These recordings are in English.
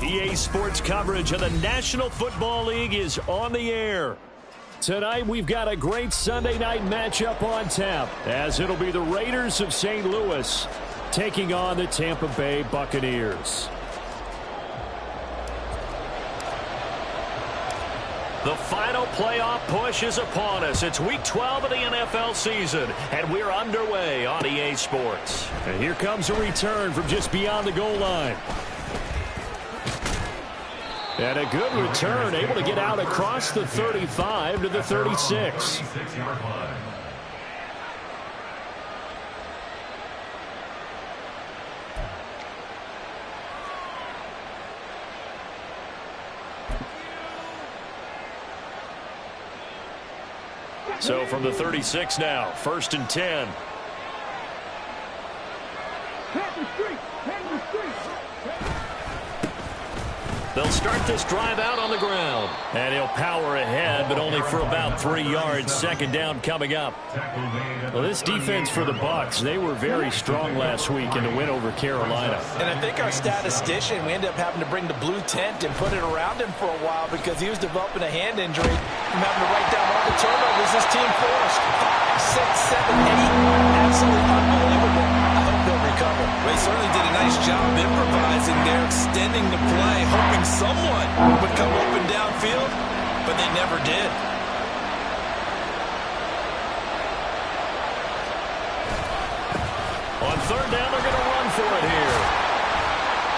EA Sports coverage of the National Football League is on the air. Tonight, we've got a great Sunday night matchup on tap, as it'll be the Raiders of St. Louis taking on the Tampa Bay Buccaneers. The final playoff push is upon us. It's Week 12 of the NFL season, and we're underway on EA Sports. And here comes a return from just beyond the goal line. And a good return, able to get out across the 35 to the 36. So from the 36 now, 1st and 10. They'll start this drive out on the ground. And he'll power ahead, but only for about 3 yards. 2nd down coming up. Well, this defense for the Bucs, they were very strong last week in the win over Carolina. And I think our statistician, we ended up having to bring the blue tent and put it around him for a while because he was developing a hand injury from having to write down all the turnovers this team forced. 5, 6, 7, 8. Absolutely unbelievable. I hope they'll recover. They certainly did a nice job improvising there, extending the play, hoping someone would come open downfield, but they never did. On 3rd down, they're going to run for it here.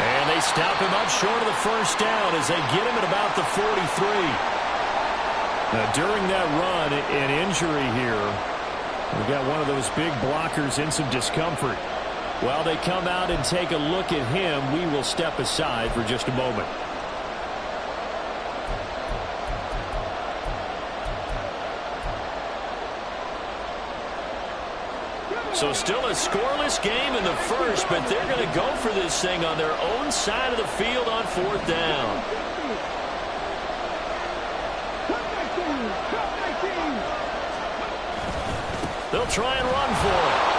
And they stop him up short of the 1st down as they get him at about the 43. Now, during that run, an injury here. We've got one of those big blockers in some discomfort. While they come out and take a look at him, we will step aside for just a moment. So still a scoreless game in the first, but they're going to go for this thing on their own side of the field on 4th down. They'll try and run for it.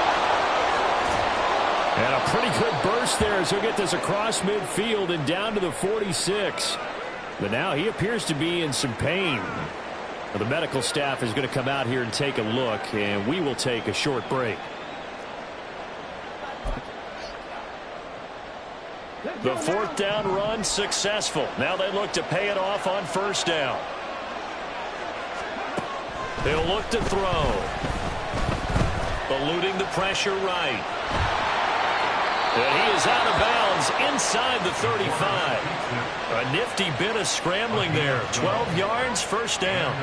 And a pretty good burst there as he'll get this across midfield and down to the 46. But now he appears to be in some pain. Well, the medical staff is going to come out here and take a look, and we will take a short break. The 4th down run successful. Now they look to pay it off on 1st down. They'll look to throw. Eluding the pressure right. And he is out of bounds inside the 35. A nifty bit of scrambling there. 12 yards, 1st down.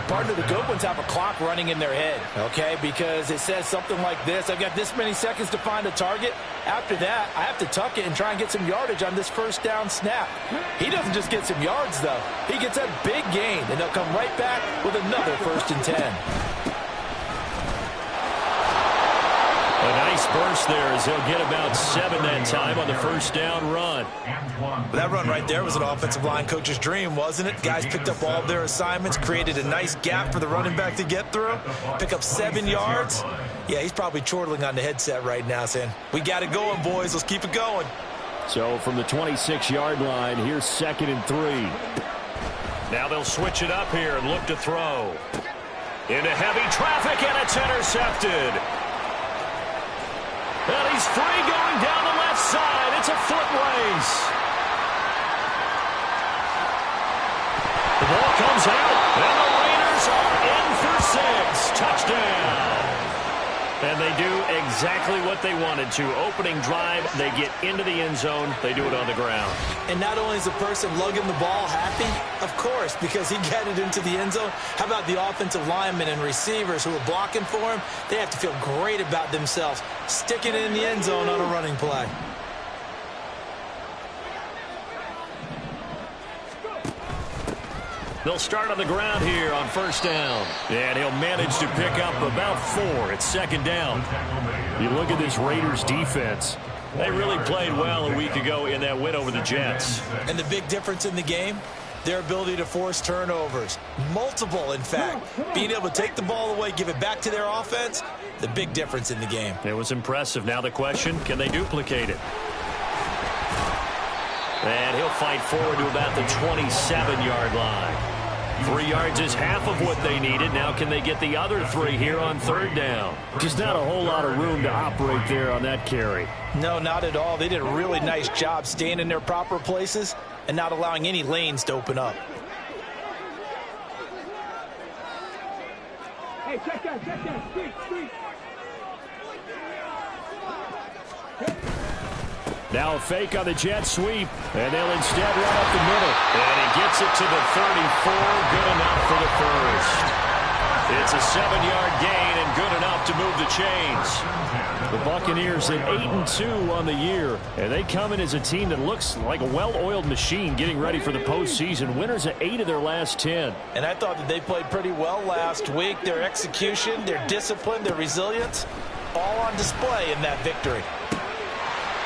Part of the good ones have a clock running in their head, okay? Because it says something like this. I've got this many seconds to find a target. After that, I have to tuck it and try and get some yardage on this 1st down snap. He doesn't just get some yards, though. He gets a big gain, and they'll come right back with another 1st and 10. A nice burst there as they'll get about 7 that time on the 1st down run. That run right there was an offensive line coach's dream, wasn't it? Guys picked up all of their assignments, created a nice gap for the running back to get through, pick up 7 yards. Yeah, he's probably chortling on the headset right now saying, we got it going, boys. Let's keep it going. So from the 26-yard line, here's 2nd and 3. Now they'll switch it up here and look to throw. Into heavy traffic, and it's intercepted. And he's free going down the left side. It's a foot race. The ball comes out, and the Raiders are in for 6. Touchdown. And they do exactly what they wanted to. Opening drive, they get into the end zone. They do it on the ground. And not only is the person lugging the ball happy, of course, because he got it into the end zone. How about the offensive linemen and receivers who are blocking for him? They have to feel great about themselves, sticking it in the end zone on a running play. They'll start on the ground here on 1st down. And he'll manage to pick up about 4. It's 2nd down. You look at this Raiders defense. They really played well a week ago in that win over the Jets. And the big difference in the game, their ability to force turnovers. Multiple, in fact. Being able to take the ball away, give it back to their offense, the big difference in the game. It was impressive. Now the question, can they duplicate it? And he'll fight forward to about the 27-yard line. 3 yards is half of what they needed. Now can they get the other 3 here on third down? Just not a whole lot of room to operate there on that carry. No, not at all. They did a really nice job staying in their proper places and not allowing any lanes to open up. Hey, check that, street. Now a fake on the jet sweep, and they'll instead run up the middle. And he gets it to the 34, good enough for the first. It's a 7-yard gain and good enough to move the chains. The Buccaneers at 8-2 on the year, and they come in as a team that looks like a well-oiled machine getting ready for the postseason. Winners at 8 of their last 10. And I thought that they played pretty well last week. Their execution, their discipline, their resilience, all on display in that victory.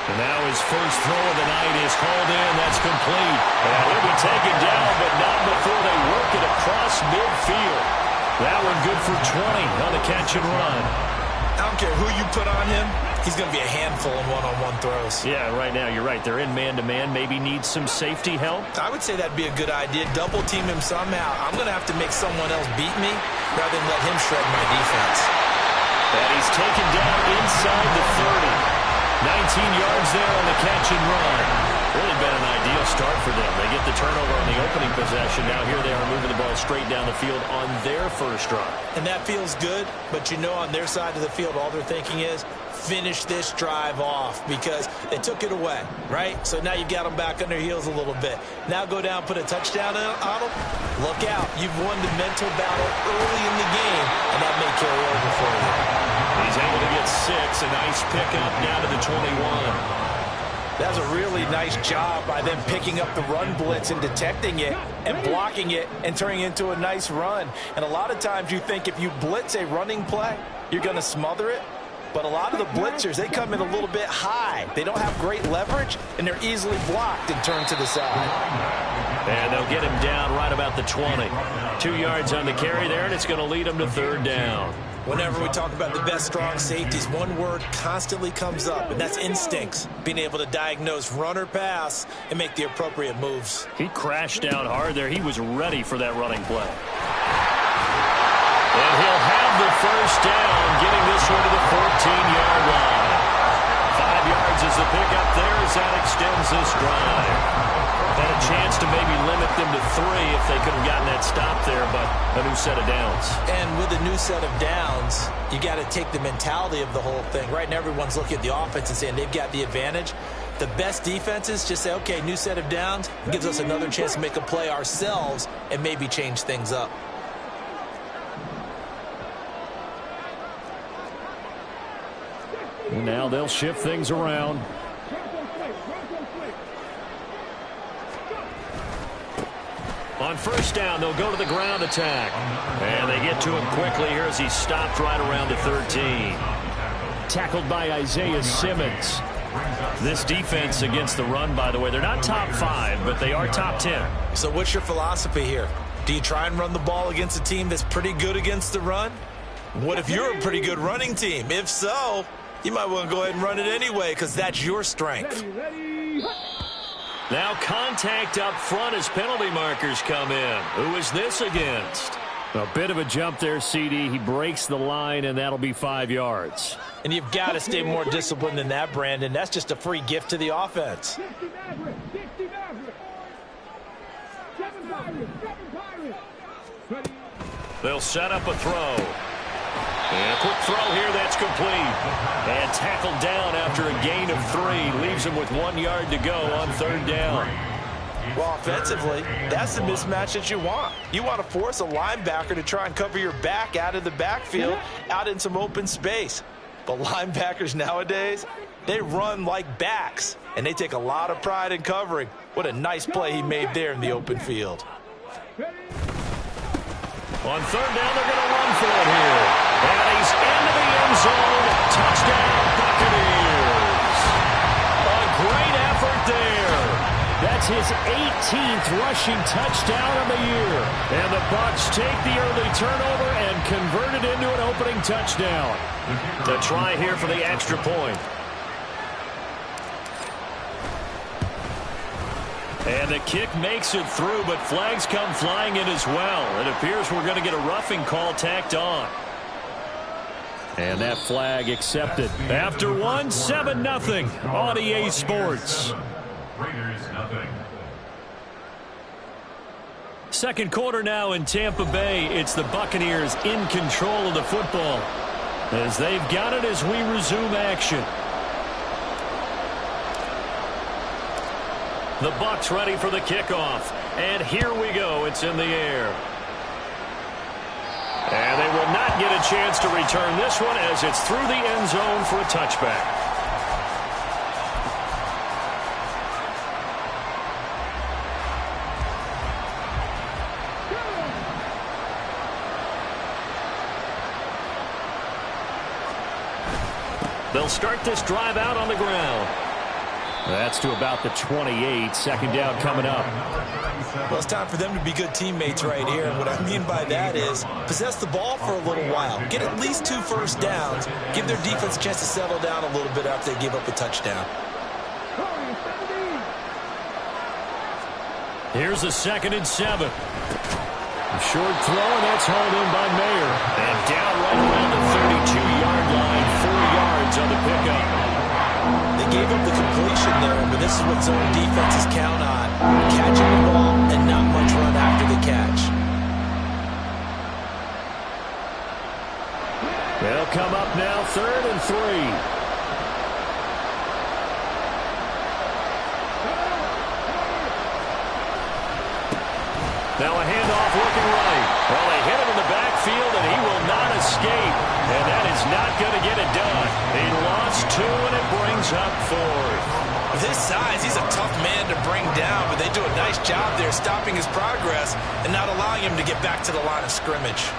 And now his first throw of the night is called in. That's complete. And he'll be taken down, but not before they work it across midfield. That one good for 20 on the catch and run. I don't care who you put on him. He's going to be a handful in one-on-one throws. Yeah, right now, you're right. They're in man-to-man. Maybe needs some safety help. I would say that'd be a good idea. Double team him somehow. I'm going to have to make someone else beat me rather than let him shred my defense. And he's taken down inside the 30. 19 yards there on the catch and run. Really been an ideal start for them. They get the turnover on the opening possession. Now here they are moving the ball straight down the field on their first drive. And that feels good, but you know on their side of the field, all they're thinking is finish this drive off because they took it away, right? So now you've got them back on their heels a little bit. Now go down, put a touchdown on them. Look out. You've won the mental battle early in the game, and that may carry over for you. He's able to get 6. A nice pickup down to the 21. That was a really nice job by them picking up the run blitz and detecting it and blocking it and turning it into a nice run. And a lot of times you think if you blitz a running play, you're going to smother it. But a lot of the blitzers, they come in a little bit high. They don't have great leverage, and they're easily blocked and turned to the side. And they'll get him down right about the 20. 2 yards on the carry there, and it's going to lead them to third down. Whenever we talk about the best strong safeties, one word constantly comes up, and that's instincts. Being able to diagnose run or pass and make the appropriate moves. He crashed down hard there. He was ready for that running play. And he'll have the first down, getting this one to the 14-yard line. 5 yards is the pickup there as that extends this drive. Had a chance to maybe limit them to 3 if they could have gotten that stop there, but a new set of downs. And with a new set of downs, you got to take the mentality of the whole thing, right? And everyone's looking at the offense and saying they've got the advantage. The best defenses just say, okay, new set of downs, gives us another chance to make a play ourselves and maybe change things up. Now they'll shift things around. On first down, they'll go to the ground attack. And they get to him quickly here as he stopped right around the 13. Tackled by Isaiah Simmons. This defense against the run, by the way, they're not top 5, but they are top 10. So what's your philosophy here? Do you try and run the ball against a team that's pretty good against the run? What if you're a pretty good running team? If so, you might want to go ahead and run it anyway because that's your strength. Now contact up front as penalty markers come in. Who is this against? A bit of a jump there, CD. He breaks the line, and that'll be 5 yards. And you've got to stay more disciplined than that, Brandon. That's just a free gift to the offense. They'll set up a throw. And a quick throw here, that's complete. And tackled down after a gain of 3. Leaves him with 1 yard to go on third down. Well, offensively, that's the mismatch that you want. You want to force a linebacker to try and cover your back out of the backfield, out in some open space. But linebackers nowadays, they run like backs, and they take a lot of pride in covering. What a nice play he made there in the open field. On third down, they're going to run for it here. And he's into the end zone. Touchdown, Buccaneers. A great effort there. That's his 18th rushing touchdown of the year. And the Bucs take the early turnover and convert it into an opening touchdown. The try here for the extra point. And the kick makes it through, but flags come flying in as well. It appears we're going to get a roughing call tacked on. And that flag accepted. After one, 7-0 on EA Sports. Raiders nothing. Second quarter now in Tampa Bay. It's the Buccaneers in control of the football as they've got it as we resume action. The Bucs ready for the kickoff. And here we go. It's in the air. And they will not get a chance to return this one as it's through the end zone for a touchback. They'll start this drive out on the ground. That's to about the 28. Second down coming up. Well, it's time for them to be good teammates right here. And what I mean by that is possess the ball for a little while. Get at least 2 first downs. Give their defense a chance to settle down a little bit after they give up a touchdown. Here's a 2nd and 7. A short throw, and that's hauled in by Mayer. And down right around the 32-yard line. 4 yards on the pickup. They gave up the completion there, but this is what zone defenses count on. Catching the ball and not much run after the catch. They'll come up now 3rd and 3. Now a handoff looking right. Well, they hit him in the backfield, and he will not escape. And that is not going to get it done. He lost 2, and it brings up 4th. With his size, he's a tough man to bring down, but they do a nice job there stopping his progress and not allowing him to get back to the line of scrimmage.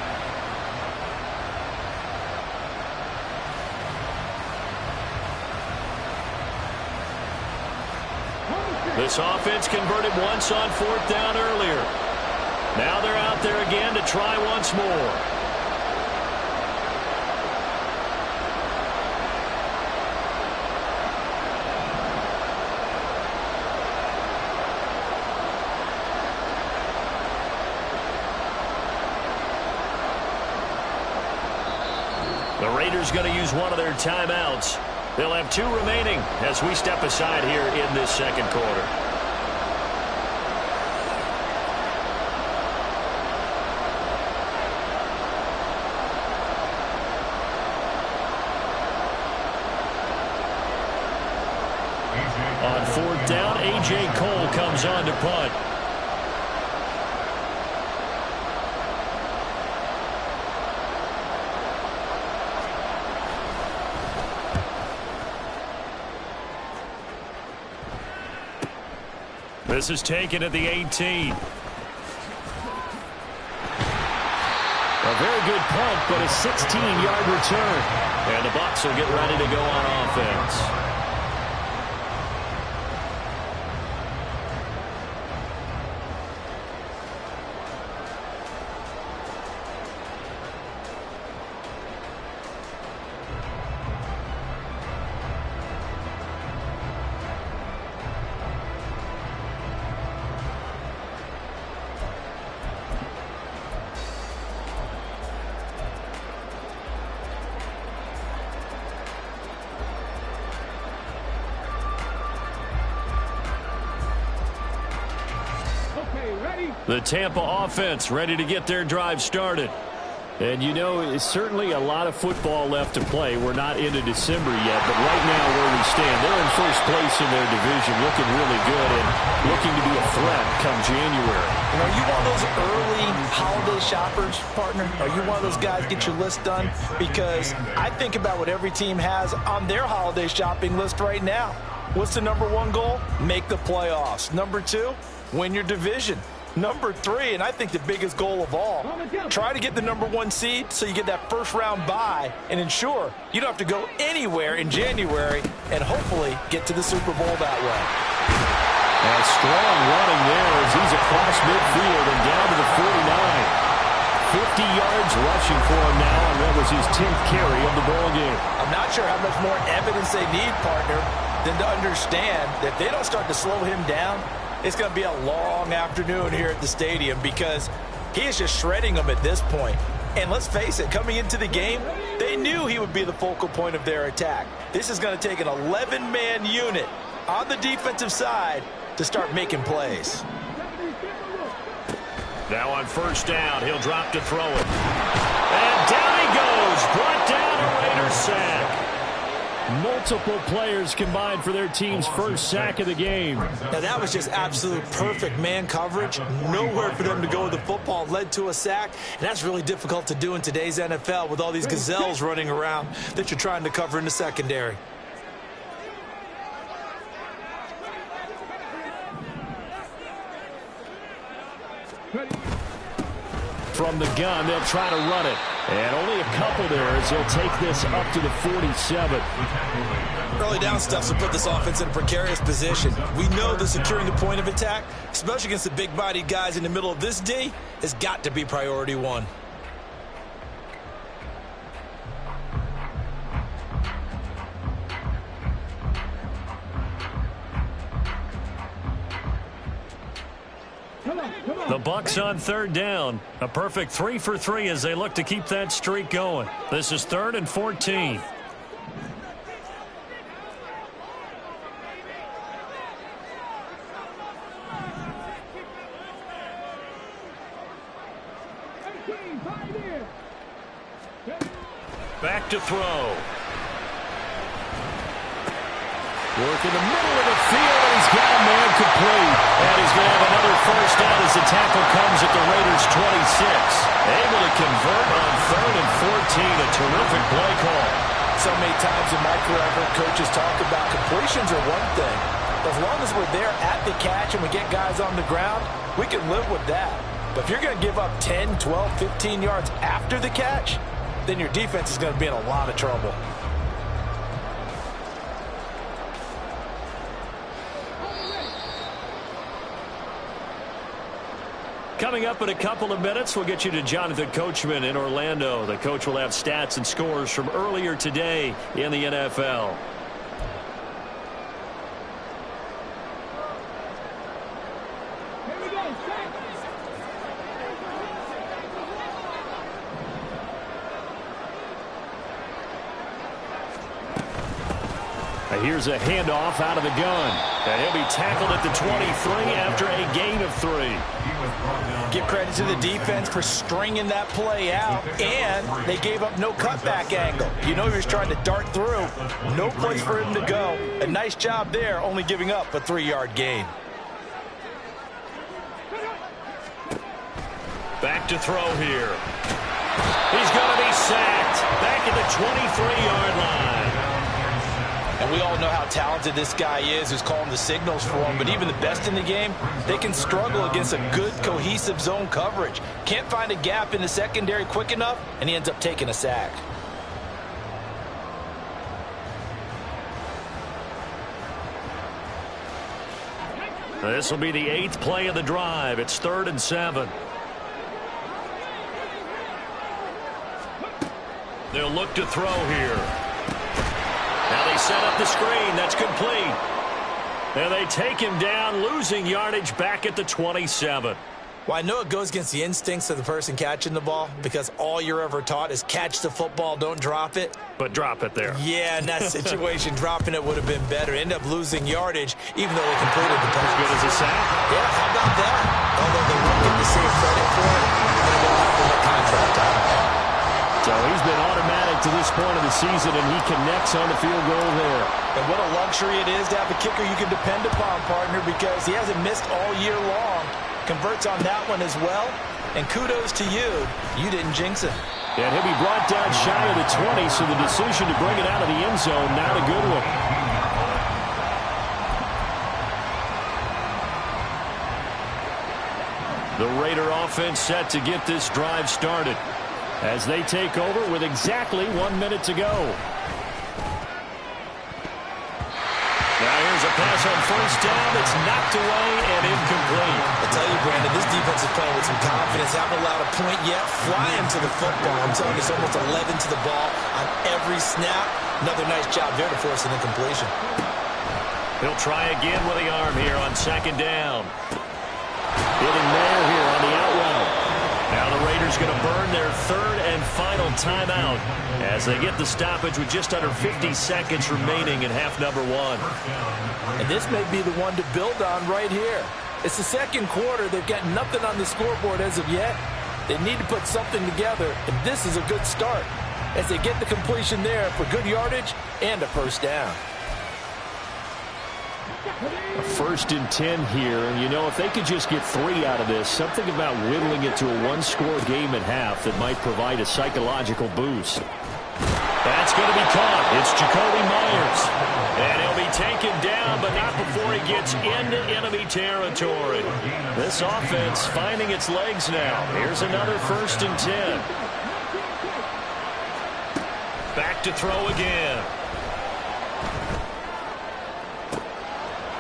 This offense converted once on 4th down earlier. Now they're out there again to try once more. The Raiders going to use one of their timeouts. They'll have 2 remaining as we step aside here in this second quarter. On 4th down, A.J. Cole comes on to punt. This is taken at the 18. A very good punt, but a 16-yard return. And the Bucs will get ready to go on offense. The Tampa offense ready to get their drive started. And, you know, it's certainly a lot of football left to play. We're not into December yet, but right now where we stand, they're in first place in their division, looking really good and looking to be a threat come January. And are you one of those early holiday shoppers, partner? Are you one of those guys get your list done? Because I think about what every team has on their holiday shopping list right now. What's the #1 goal? Make the playoffs. #2, win your division. #3, and I think the biggest goal of all, try to get the #1 seed so you get that first-round bye and ensure you don't have to go anywhere in January and hopefully get to the Super Bowl that way. A strong running there as he's across midfield and down to the 49. 50 yards rushing for him now, and that was his 10th carry of the ball game. I'm not sure how much more evidence they need, partner, than to understand that if they don't start to slow him down, It's going to be a long afternoon here at the stadium because he is just shredding them at this point. And let's face it, coming into the game, they knew he would be the focal point of their attack. This is going to take an 11-man unit on the defensive side to start making plays. Now on first down, he'll drop to throw it. And down he goes, brought down a Raiders sack. Multiple players combined for their team's first sack of the game. Now that was just absolute perfect man coverage. Nowhere for them to go with the football. Led to a sack, and that's really difficult to do in today's NFL with all these gazelles running around that you're trying to cover in the secondary. From the gun, they'll try to run it. And only a couple there as they'll take this up to the 47. Early down stuff will put this offense in a precarious position. We know that securing the point of attack, especially against the big-bodied guys in the middle of this D, has got to be priority one. The Bucs on third down. A perfect 3 for 3 as they look to keep that streak going. This is 3rd and 14. Back to throw. Work in the middle of the field, and he's got a man complete. And he's going to have another first down as the tackle comes at the Raiders' 26. Able to convert on 3rd and 14. A terrific play call. So many times in my career, I've heard coaches talk about completions are one thing. As long as we're there at the catch and we get guys on the ground, we can live with that. But if you're going to give up 10, 12, 15 yards after the catch, then your defense is going to be in a lot of trouble. Coming up in a couple of minutes, we'll get you to Jonathan Coachman in Orlando. The coach will have stats and scores from earlier today in the NFL. Here's a handoff out of the gun. And he'll be tackled at the 23 after a gain of 3. Give credit to the defense for stringing that play out, and they gave up no cutback angle. You know he was trying to dart through. No place for him to go. A nice job there, only giving up a 3-yard gain. Back to throw here. He's going to be sacked back at the 23-yard line. And we all know how talented this guy is who's calling the signals for him. But even the best in the game, they can struggle against a good, cohesive zone coverage. Can't find a gap in the secondary quick enough, and he ends up taking a sack. This will be the 8th play of the drive. It's 3rd and 7. They'll look to throw here. Now they set up the screen. That's complete. And they take him down, losing yardage back at the 27. Well, I know it goes against the instincts of the person catching the ball because all you're ever taught is catch the football, don't drop it. But drop it there. Yeah, in that situation, dropping it would have been better. End up losing yardage, even though they completed the pass. As good as a sack? Yeah, how about that? Although they won't get the same credit for it, and it won't happen with contract time. So he's been automatic to this point of the season, and he connects on the field goal there. And what a luxury it is to have a kicker you can depend upon, partner, because he hasn't missed all year long. Converts on that one as well. And kudos to you. You didn't jinx it. And he'll be brought down shy of the 20, so the decision to bring it out of the end zone, not a good one. The Raider offense set to get this drive started as they take over with exactly 1 minute to go. Now here's a pass on first down that's knocked away and incomplete. I tell you, Brandon, this defense is playing with some confidence. Haven't allowed a point yet. Flying to the football. I'm telling you, it's almost 11 to the ball on every snap. Another nice job there to force an incompletion. He'll try again with the arm here on second down. Getting there here on the out route. Now the Raiders going to burn their third and final timeout as they get the stoppage with just under 50 seconds remaining in half number one. And this may be the one to build on right here. It's the second quarter. They've got nothing on the scoreboard as of yet. They need to put something together, and this is a good start as they get the completion there for good yardage and a first down. A 1st and 10 here, and you know, if they could just get 3 out of this, something about whittling it to a one-score game at half that might provide a psychological boost. That's going to be caught. It's Jacoby Myers. And he'll be taken down, but not before he gets into enemy territory. This offense finding its legs now. Here's another 1st and 10. Back to throw again.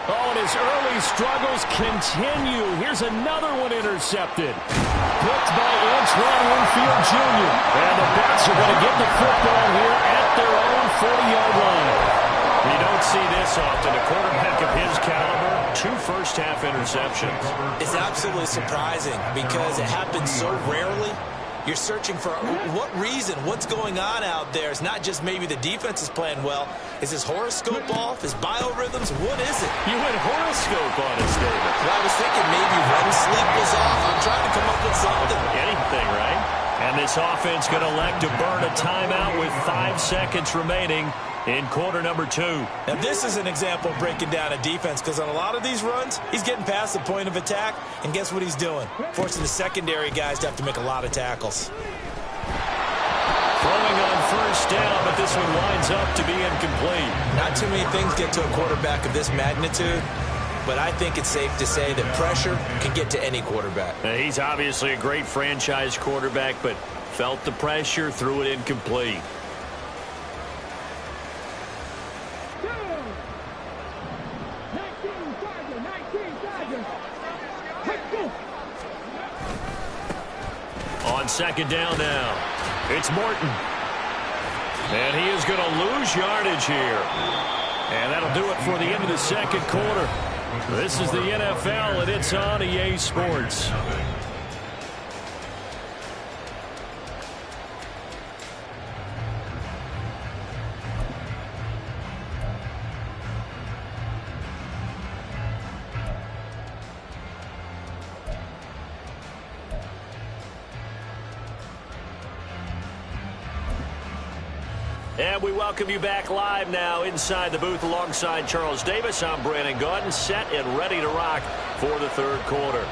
Oh, and his early struggles continue. Here's another one intercepted. Picked by Antoine Winfield Jr. And the Bucs are going to get the football here at their own 40-yard line. You don't see this often. A quarterback of his caliber, 2 first-half interceptions. It's absolutely surprising because it happens so rarely. You're searching for what reason, what's going on out there. It's not just maybe the defense is playing well. Is his horoscope off? His biorhythms? What is it? You went horoscope on us, David. Well, I was thinking maybe REM sleep was off. I'm trying to come up with something. Anything, right? And this offense going to elect to burn a timeout with 5 seconds remaining in quarter number 2. Now, this is an example of breaking down a defense because on a lot of these runs, he's getting past the point of attack, and guess what he's doing? Forcing the secondary guys to have to make a lot of tackles. Throwing on first down, but this one winds up to be incomplete. Not too many things get to a quarterback of this magnitude, but I think it's safe to say that pressure can get to any quarterback. He's obviously a great franchise quarterback, but felt the pressure, threw it incomplete. On second down now, it's Morton. And he is going to lose yardage here. And that'll do it for the end of the second quarter. This is the NFL, and it's on EA Sports. And we welcome you back live now inside the booth alongside Charles Davis. I'm Brandon Gaudin, set and ready to rock for the third quarter.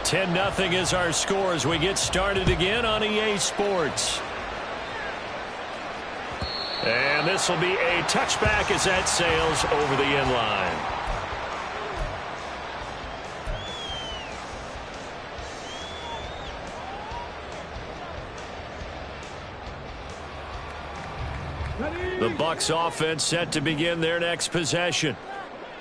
10-0 is our score as we get started again on EA Sports. And this will be a touchback as that sails over the end line. The Bucs offense set to begin their next possession.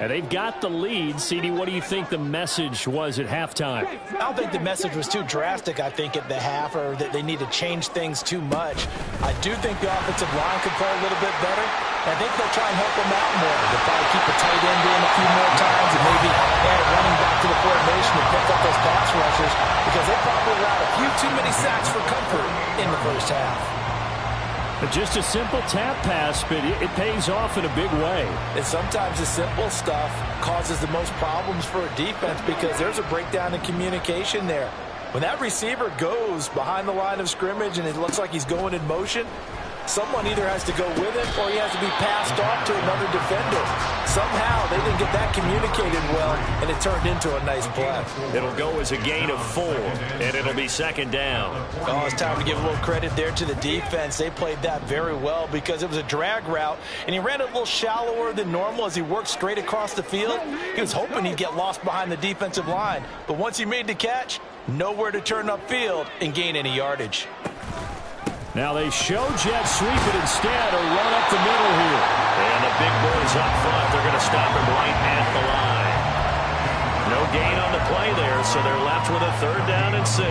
And they've got the lead. CD, what do you think the message was at halftime? I don't think the message was too drastic, I think, at the half, or that they need to change things too much. I do think the offensive line could play a little bit better. I think they'll try and help them out more. They'll probably keep a tight end in a few more times and maybe add a running back to the formation to pick up those pass rushers because they probably allowed a few too many sacks for comfort in the first half. Just a simple tap pass, but it pays off in a big way. And sometimes the simple stuff causes the most problems for a defense because there's a breakdown in communication there. When that receiver goes behind the line of scrimmage and it looks like he's going in motion, someone either has to go with him or he has to be passed off to another defender. Somehow they didn't get that communicated well, and it turned into a nice play. It'll go as a gain of 4, and it'll be second down. Oh, it's time to give a little credit there to the defense. They played that very well because it was a drag route, and he ran it a little shallower than normal as he worked straight across the field. He was hoping he'd get lost behind the defensive line, but once he made the catch, nowhere to turn upfield and gain any yardage. Now they show jet sweep it instead, or run up the middle here. And the big boys up front, they're going to stop him right at the line. No gain on the play there, so they're left with a 3rd down and 6.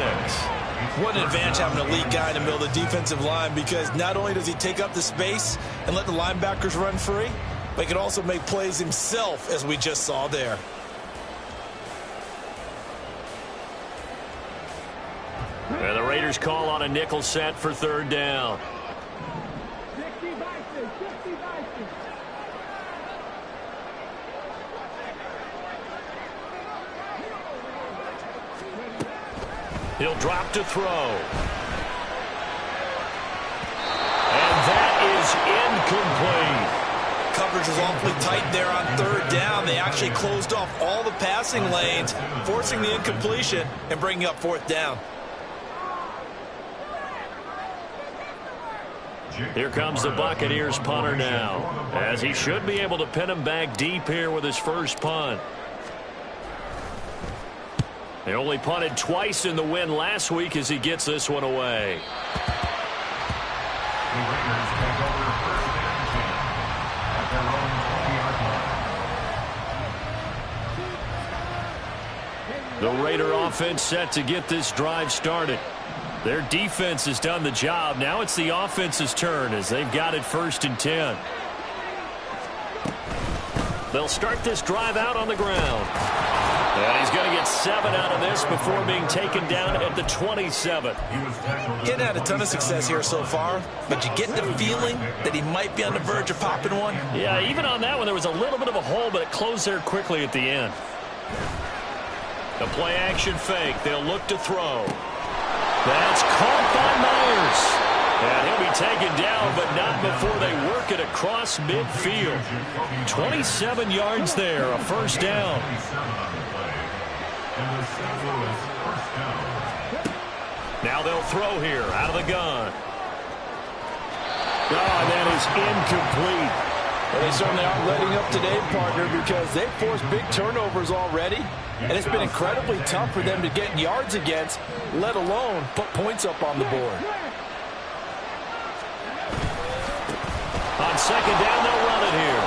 What an advantage having an elite guy in the middle of the defensive line because not only does he take up the space and let the linebackers run free, but he can also make plays himself, as we just saw there. And the Raiders call on a nickel set for third down. He'll drop to throw. And that is incomplete. Coverage was awfully tight there on third down. They actually closed off all the passing lanes, forcing the incompletion and bringing up fourth down. Here comes the Buccaneers punter now, as he should be able to pin him back deep here with his first punt. They only punted twice in the win last week as he gets this one away. The Raiders take over first and 10 at their own 20-yard line. The Raider offense set to get this drive started. Their defense has done the job. Now it's the offense's turn as they've got it first and 10. They'll start this drive out on the ground. And he's going to get 7 out of this before being taken down at the 27. Getting had a ton of success here so far, but you get the feeling that he might be on the verge of popping one. Yeah, even on that one, there was a little bit of a hole, but it closed there quickly at the end. The play action fake. They'll look to throw. That's caught by Myers. And he'll be taken down, but not before they work it across midfield. 27 yards there, a first down. Now they'll throw here out of the gun. Oh, that is incomplete. Well, they certainly aren't letting up today, partner, because they've forced big turnovers already. And it's been incredibly tough for them to get yards against, let alone put points up on the board. On second down, they'll run it here.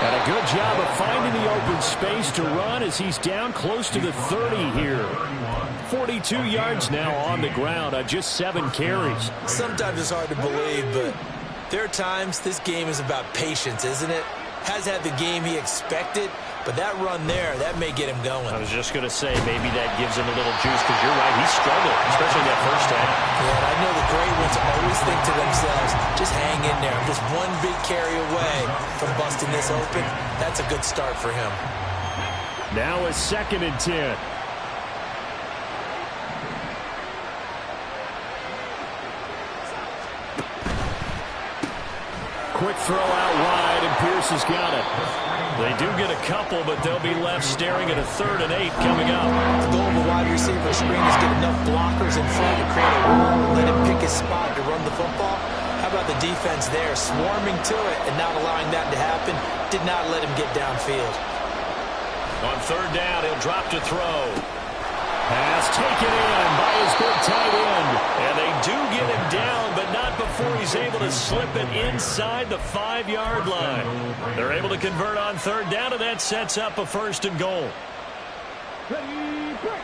And a good job of finding the open space to run as he's down close to the 30 here. 42 yards now on the ground on just 7 carries. Sometimes it's hard to believe, but there are times this game is about patience, isn't it? Has had the game he expected, but that run there, that may get him going. I was just going to say, maybe that gives him a little juice, because you're right, he struggled, especially that first half. Yeah, and I know the great ones always think to themselves, just hang in there. I'm just one big carry away from busting this open. That's a good start for him. Now a second and 10. Quick throw out wide, and Pierce has got it. They do get a couple, but they'll be left staring at a 3rd and 8 coming up. The goal of a wide receiver screen is get enough blockers in front to create a wall and let him pick his spot to run the football. How about the defense there, swarming to it and not allowing that to happen? Did not let him get downfield. On 3rd down, he'll drop to throw. Pass taken in by his big tight end. And they do get him down, but not before he's able to slip it inside the 5-yard line. They're able to convert on 3rd down, and that sets up a 1st and goal. Ready, break.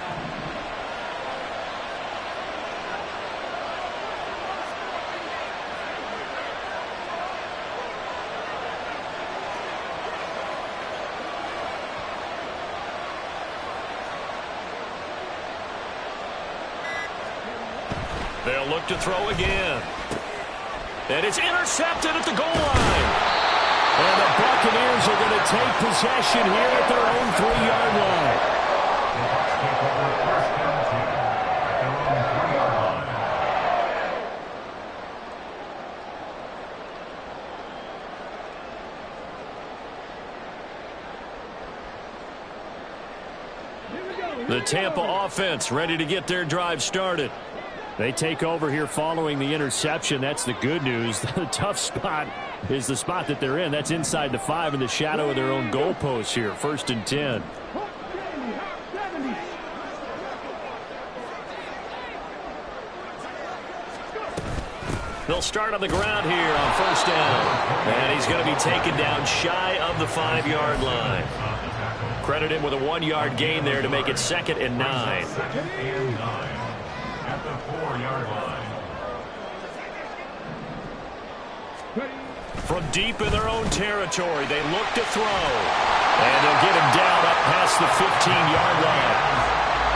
They'll look to throw again. And it's intercepted at the goal line. And the Buccaneers are going to take possession here at their own 3-yard line. The Tampa offense ready to get their drive started. They take over here following the interception. That's the good news. The tough spot is the spot that they're in. That's inside the 5 in the shadow of their own goalpost here. 1st and 10. They'll start on the ground here on 1st down. And he's going to be taken down shy of the 5-yard line. Credit him with a 1-yard gain there to make it 2nd and 9. At the 4-yard line. Ready, From deep in their own territory, they look to throw. And they'll get him down up past the 15-yard line.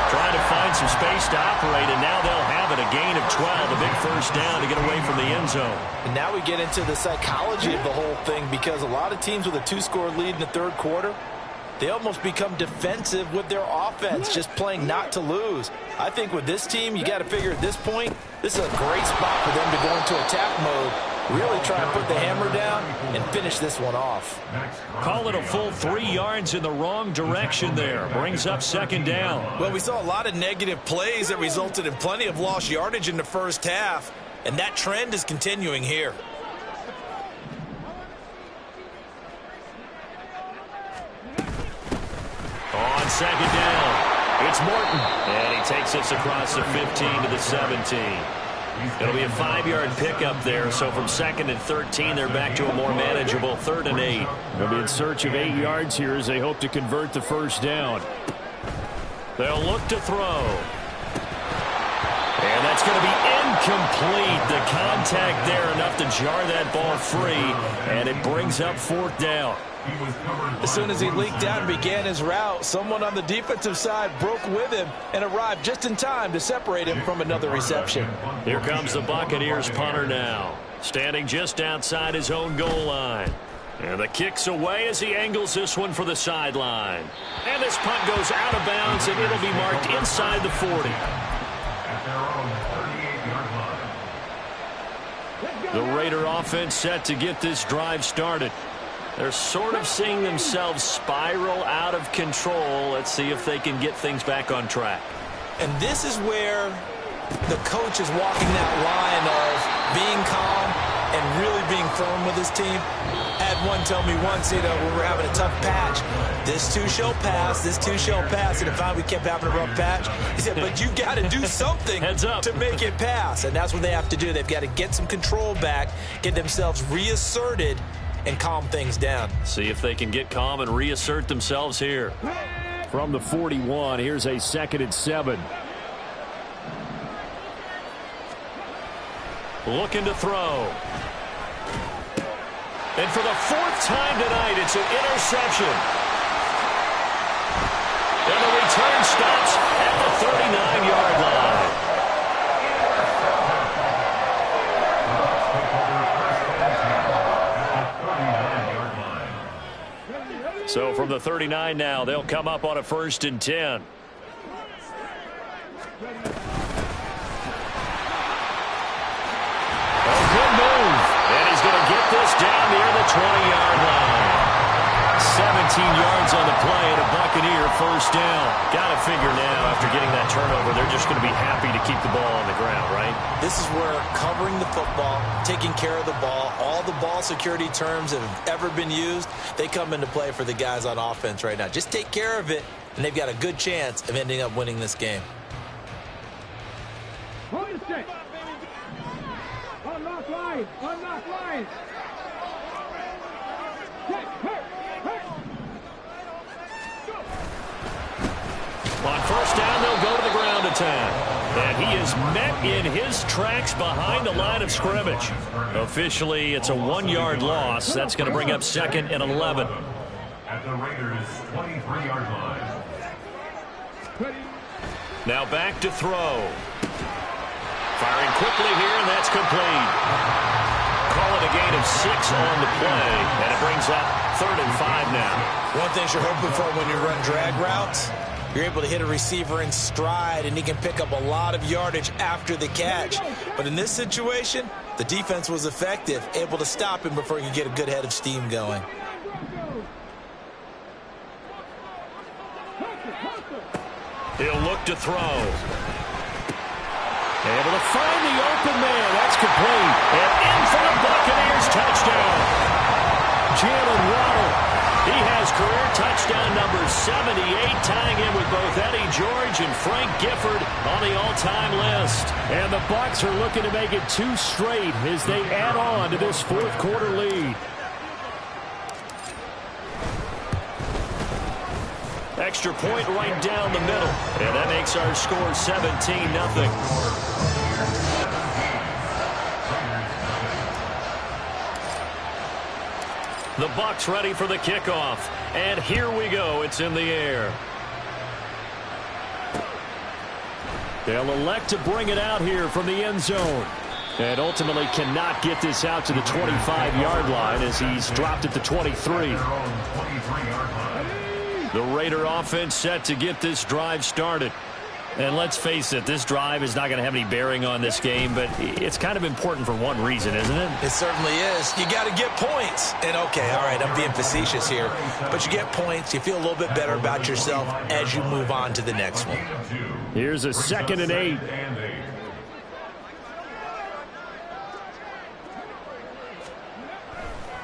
Trying to find some space to operate, and now they'll have it. A gain of 12, a big first down to get away from the end zone. And now we get into the psychology of the whole thing, because a lot of teams with a 2-score lead in the third quarter, they almost become defensive with their offense, just playing not to lose. I think with this team, you got to figure at this point, this is a great spot for them to go into attack mode, really try and put the hammer down and finish this one off. Call it a full 3 yards in the wrong direction there. Brings up second down. Well, we saw a lot of negative plays that resulted in plenty of lost yardage in the first half, and that trend is continuing here. On second down, it's Morton. And he takes us across the 15 to the 17. It'll be a 5-yard pickup there, so from 2nd and 13, they're back to a more manageable 3rd and 8. They'll be in search of 8 yards here as they hope to convert the first down. They'll look to throw. And that's going to be incomplete. The contact there enough to jar that ball free, and it brings up 4th down. As soon as he leaked out and began his route, someone on the defensive side broke with him and arrived just in time to separate him from another reception. Here comes the Buccaneers punter now, standing just outside his own goal line. And the kick's away as he angles this one for the sideline. And this punt goes out of bounds, and it'll be marked inside the 40. The Raider offense set to get this drive started. They're sort of seeing themselves spiral out of control. Let's see if they can get things back on track. And this is where the coach is walking that line of being calm and really being firm with his team. I had one tell me once, when we're having a tough patch, this too shall pass, this too shall pass. And if we kept having a rough patch, he said, but you got to do something to make it pass. And that's what they have to do. They've got to get some control back, get themselves reasserted, and calm things down. See if they can get calm and reassert themselves here. From the 41, here's a 2nd and 7. Looking to throw. And for the 4th time tonight, it's an interception. And the return stops at the 39-yard line. So from the 39 now, they'll come up on a 1st and 10. Oh, good move. And he's going to get this down near the 20-yard line. 17 yards on the play and a Buccaneer first down. Got to figure now, after getting that turnover, they're just going to be happy to keep the ball on the ground, right? This is where covering the football, taking care of the ball, all the ball security terms that have ever been used, they come into play for the guys on offense right now. Just take care of it, and they've got a good chance of ending up winning this game. Hold it straight. Unlock line. Unlock line. On first down, they'll go to the ground attack. And he is met in his tracks behind the line of scrimmage. Officially, it's a 1-yard loss. That's going to bring up 2nd and 11. At the Raiders' 23-yard line. Now back to throw. Firing quickly here, and that's complete. Call it a gain of 6 on the play, and it brings up 3rd and 5 now. One thing you're hoping for when you run drag routes, you're able to hit a receiver in stride, and he can pick up a lot of yardage after the catch. But in this situation, the defense was effective, able to stop him before he could get a good head of steam going. He'll look to throw. Able to find the open man. That's complete. And in for the Buccaneers touchdown. Jalen Waddle. He has career touchdown number 78, tying in with both Eddie George and Frank Gifford on the all-time list. And the Bucs are looking to make it 2 straight as they add on to this 4th quarter lead. Extra point right down the middle. And that makes our score 17-0. The Bucs ready for the kickoff. And here we go. It's in the air. They'll elect to bring it out here from the end zone. And ultimately cannot get this out to the 25-yard line as he's dropped at the 23. The Raider offense set to get this drive started. And let's face it, this drive is not going to have any bearing on this game, but it's kind of important for one reason, isn't it? It certainly is. You got to get points. And, okay, all right, I'm being facetious here. But you get points, you feel a little bit better about yourself as you move on to the next one. Here's a 2nd and 8.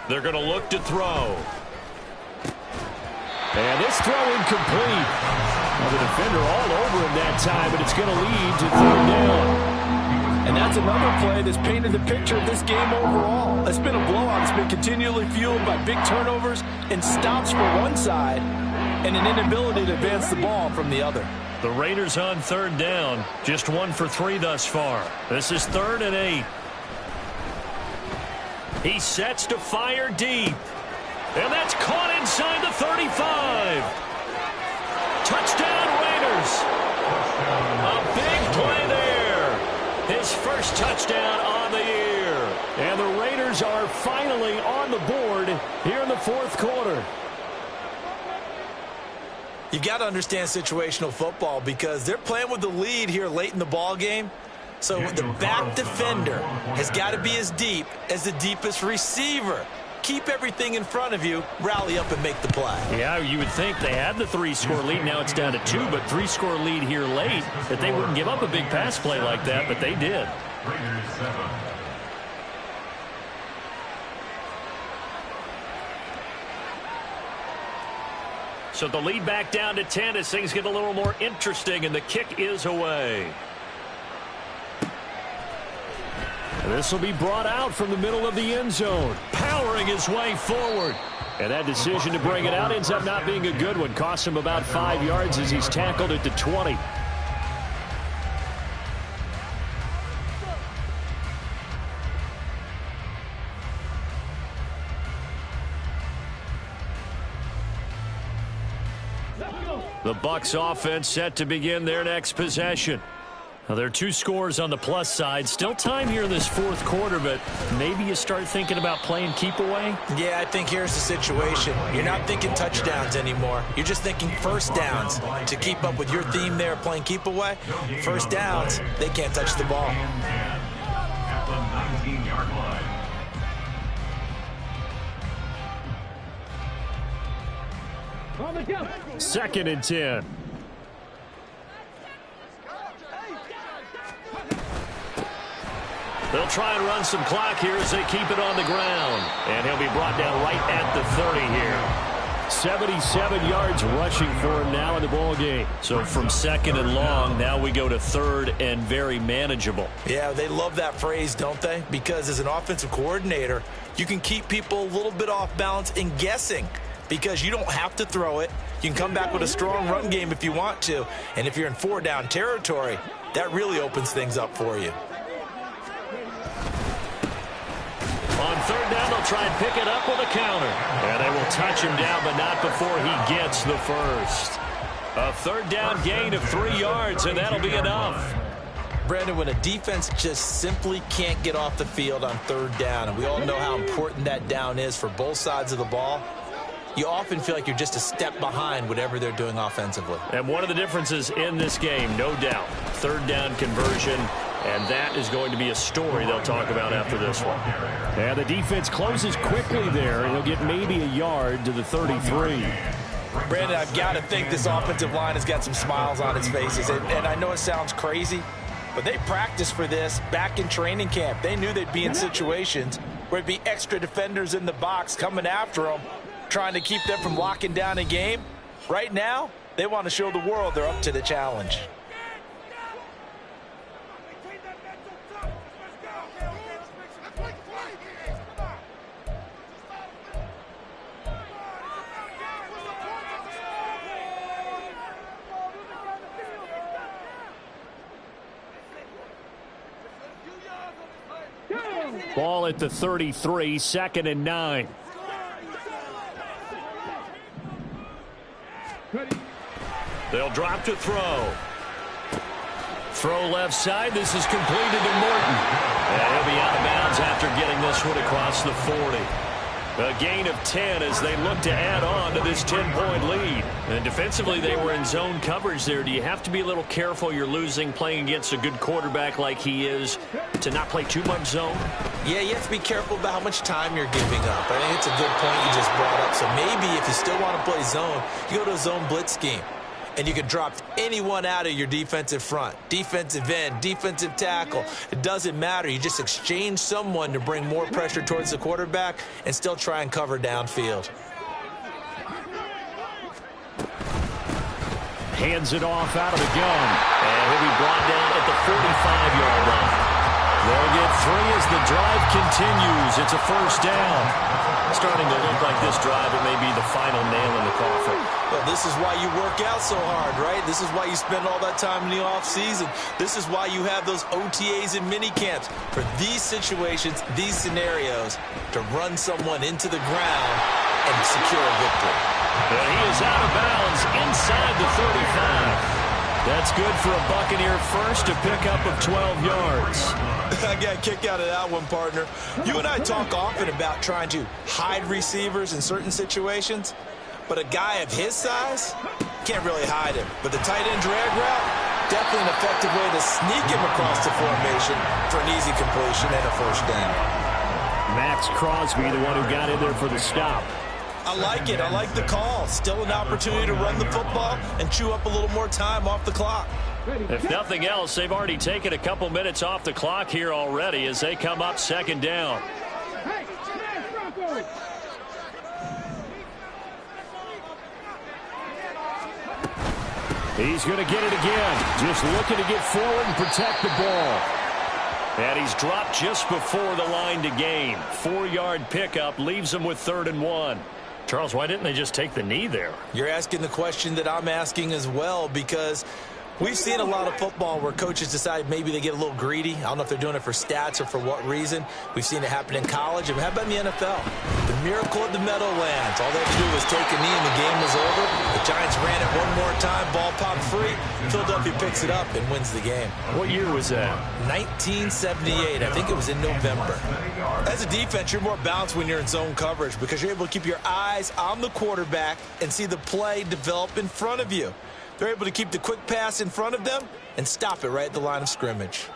They're going to look to throw. And this throw incomplete. Well, the defender all over him that time, but it's going to lead to 3rd down. And that's another play that's painted the picture of this game overall. It's been a blowout. It's been continually fueled by big turnovers and stops for one side and an inability to advance the ball from the other. The Raiders on 3rd down. Just 1 for 3 thus far. This is 3rd and 8. He sets to fire deep. And that's caught inside the 35. Touchdown, Raiders. A big play there. His first touchdown on the year. And the Raiders are finally on the board here in the 4th quarter. You've got to understand situational football because they're playing with the lead here late in the ball game. So the back defender has got to be as deep as the deepest receiver. Keep everything in front of you, rally up and make the play. Yeah, you would think they had the 3-score lead. Now it's down to 2, but 3-score lead here late, that they wouldn't give up a big pass play like that, but they did. So the lead back down to 10 as things get a little more interesting, and the kick is away. This will be brought out from the middle of the end zone, powering his way forward. And that decision to bring it out ends up not being a good one. Costs him about 5 yards as he's tackled at the 20. The Bucs offense set to begin their next possession. Now, there are 2 scores on the plus side. Still time here in this 4th quarter, but maybe you start thinking about playing keep away? Yeah, I think here's the situation. You're not thinking touchdowns anymore. You're just thinking first downs. To keep up with your theme there, playing keep away, first downs, they can't touch the ball. At the 19-yard line. 2nd and 10. They'll try and run some clock here as they keep it on the ground. And he'll be brought down right at the 30 here. 77 yards rushing for him now in the ball game. So from 2nd and long, now we go to 3rd and very manageable. Yeah, they love that phrase, don't they? Because as an offensive coordinator, you can keep people a little bit off balance and guessing because you don't have to throw it. You can come back with a strong run game if you want to. And if you're in 4-down territory, that really opens things up for you. On 3rd down, they'll try and pick it up with a counter. And they will touch him down, but not before he gets the first. A 3rd down gain of 3 yards, and that'll be enough. Brandon, when a defense just simply can't get off the field on 3rd down, and we all know how important that down is for both sides of the ball, you often feel like you're just a step behind whatever they're doing offensively. And one of the differences in this game, no doubt, 3rd down conversion. And that is going to be a story they'll talk about after this one. And the defense closes quickly there, and he'll get maybe a yard to the 33. Brandon, I've got to think this offensive line has got some smiles on its faces. And I know it sounds crazy, but they practiced for this back in training camp. They knew they'd be in situations where it'd be extra defenders in the box coming after them, trying to keep them from locking down a game. Right now, they want to show the world they're up to the challenge. Ball at the 33, 2nd and 9. They'll drop to throw. Throw left side. This is completed to Morton. And he'll be out of bounds after getting this one across the 40. A gain of 10 as they look to add on to this 10-point lead. And defensively, they were in zone coverage there. Do you have to be a little careful? You're losing playing against a good quarterback like he is to not play too much zone? Yeah, you have to be careful about how much time you're giving up. I think it's a good point you just brought up. So maybe if you still want to play zone, you go to a zone blitz scheme. And you can drop anyone out of your defensive front. Defensive end, defensive tackle. It doesn't matter. You just exchange someone to bring more pressure towards the quarterback and still try and cover downfield. Hands it off out of the gun. And he'll be brought down at the 45-yard line. They'll get 3 as the drive continues. It's a first down. Starting to look like this drive, it may be the final nail in the coffin. Well, this is why you work out so hard, right? This is why you spend all that time in the offseason. This is why you have those OTAs and mini camps for these situations, these scenarios, to run someone into the ground and secure a victory. And he is out of bounds inside the 35. That's good for a Buccaneer first, a pickup of 12 yards. I got a kick out of that one, partner. You and I talk often about trying to hide receivers in certain situations, but a guy of his size can't really hide him. But the tight end drag route, definitely an effective way to sneak him across the formation for an easy completion and a first down. Max Crosby, the one who got in there for the stop. I like it. I like the call. Still an opportunity to run the football and chew up a little more time off the clock. If nothing else, they've already taken a couple minutes off the clock here already as they come up second down. He's going to get it again. Just looking to get forward and protect the ball. And he's dropped just before the line to gain. 4-yard pickup leaves him with 3rd and 1. Charles, why didn't they just take the knee there? You're asking the question that I'm asking as well, because we've seen a lot of football where coaches decide maybe they get a little greedy. I don't know if they're doing it for stats or for what reason. We've seen it happen in college. And how about in the NFL? The miracle of the Meadowlands. All they had to do was take a knee and the game was over. The Giants ran it one more time. Ball popped free. Philadelphia picks it up and wins the game. What year was that? 1978. I think it was in November. As a defense, you're more balanced when you're in zone coverage because you're able to keep your eyes on the quarterback and see the play develop in front of you. They're able to keep the quick pass in front of them and stop it right at the line of scrimmage.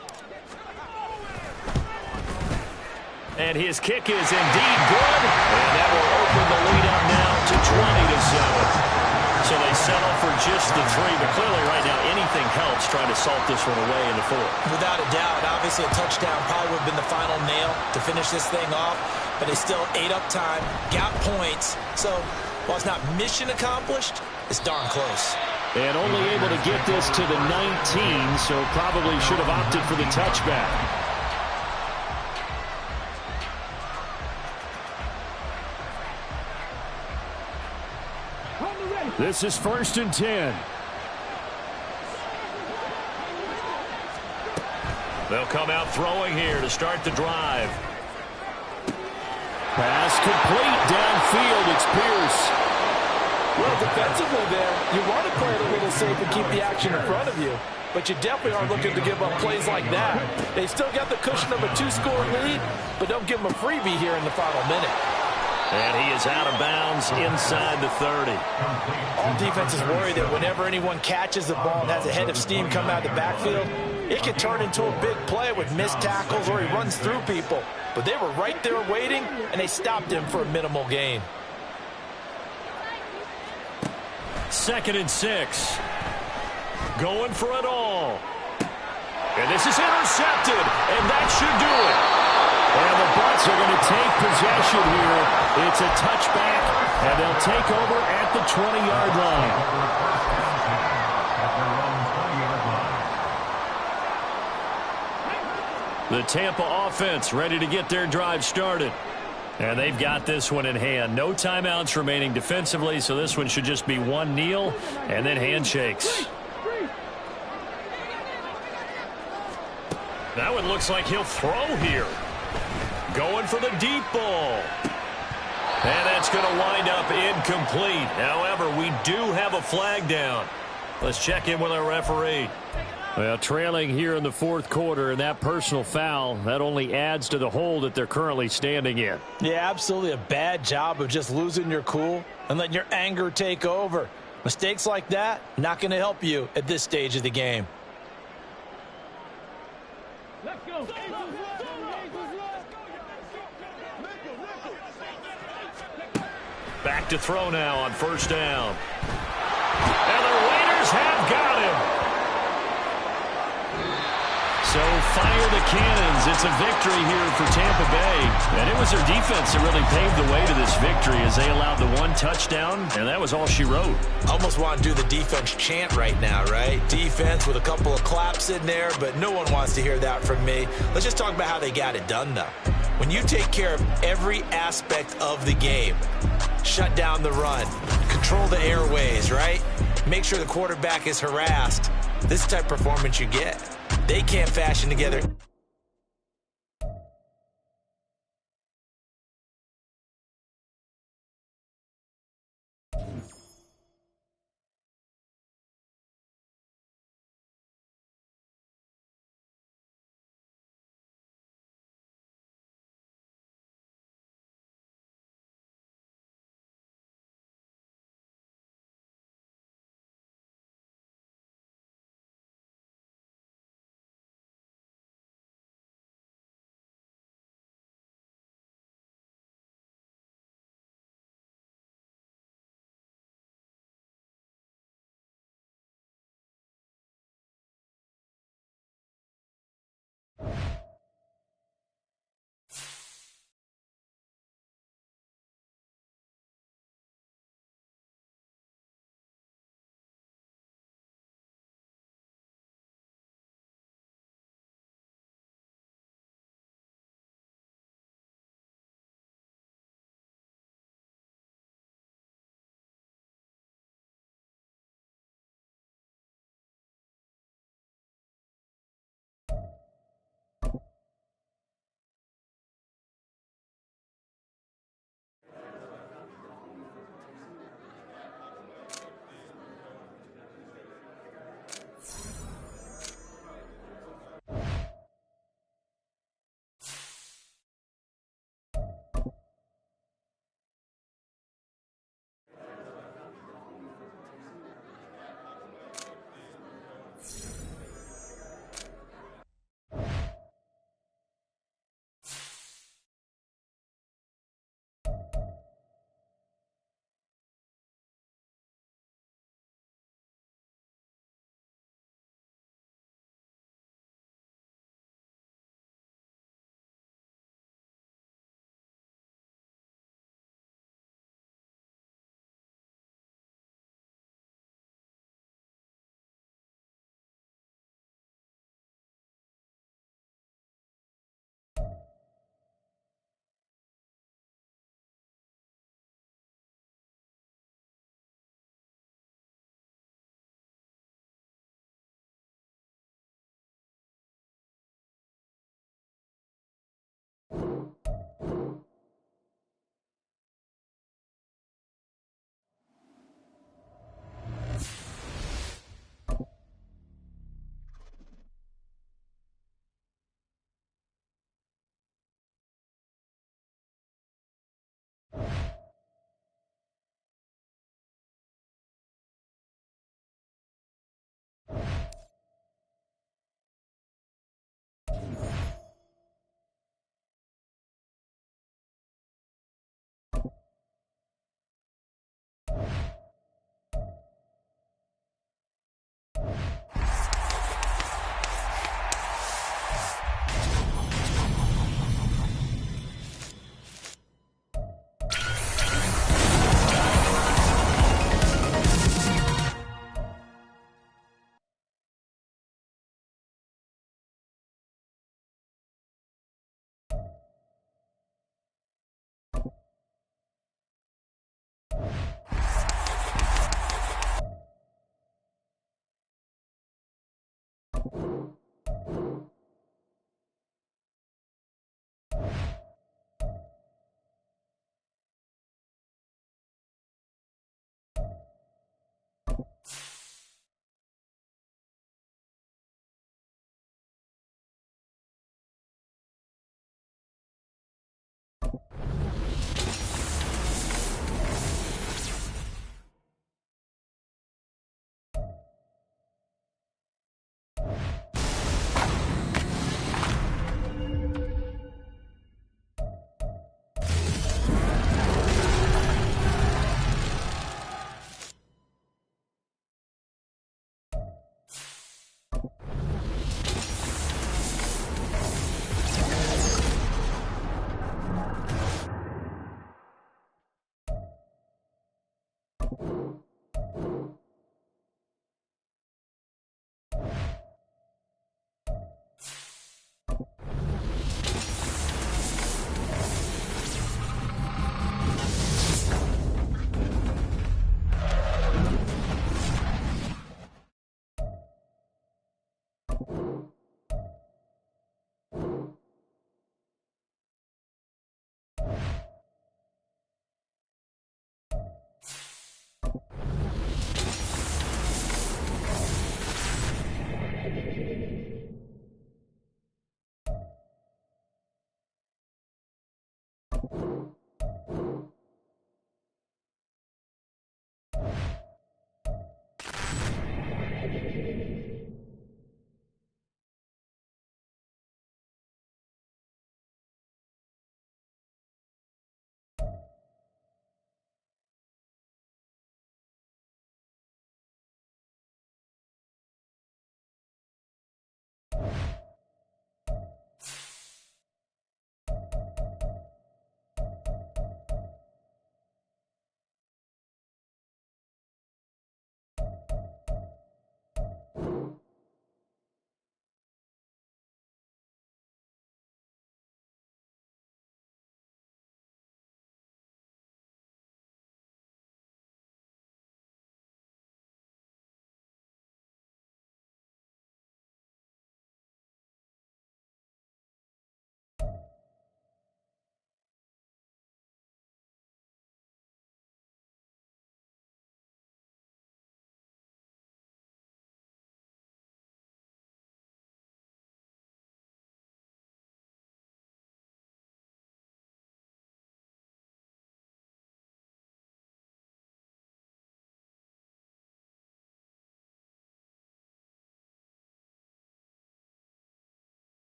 And his kick is indeed good. And that will open the lead up now to 20-7. So they settle for just the 3. But clearly right now anything helps trying to salt this one away in the 4th. Without a doubt. Obviously a touchdown probably would have been the final nail to finish this thing off. But they still ate up time, got points. So while it's not mission accomplished, it's darn close. And only able to get this to the 19, so probably should have opted for the touchback. This is 1st and 10. They'll come out throwing here to start the drive. Pass complete downfield. It's Pierce. Well, defensively there, you want to play it a little safe and keep the action in front of you. But you definitely aren't looking to give up plays like that. They still got the cushion of a 2-score lead, but don't give them a freebie here in the final minute. And he is out of bounds inside the 30. All defenses worry that whenever anyone catches the ball and has a head of steam come out of the backfield, it can turn into a big play with missed tackles or he runs through people. But they were right there waiting, and they stopped him for a minimal gain. 2nd and 6. Going for it all. And this is intercepted, and that should do it. And the Bucs are going to take possession here. It's a touchback, and they'll take over at the 20-yard line. The Tampa offense ready to get their drive started. And they've got this one in hand. No timeouts remaining defensively, so this one should just be one kneel and then handshakes. That one looks like he'll throw here. Going for the deep ball. And that's going to wind up incomplete. However, we do have a flag down. Let's check in with our referee. Well, trailing here in the fourth quarter, and that personal foul, that only adds to the hole that they're currently standing in. Yeah, absolutely a bad job of just losing your cool and letting your anger take over. Mistakes like that, not going to help you at this stage of the game. Let's go. Back to throw now on first down. And the Raiders have got him. So fire the cannons. It's a victory here for Tampa Bay. And it was their defense that really paved the way to this victory as they allowed the one touchdown, and that was all she wrote. Almost want to do the defense chant right now, right? Defense with a couple of claps in there, but no one wants to hear that from me. Let's just talk about how they got it done, though. When you take care of every aspect of the game, shut down the run, control the airways, right? Make sure the quarterback is harassed. This type of performance you get. They can't fashion together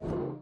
you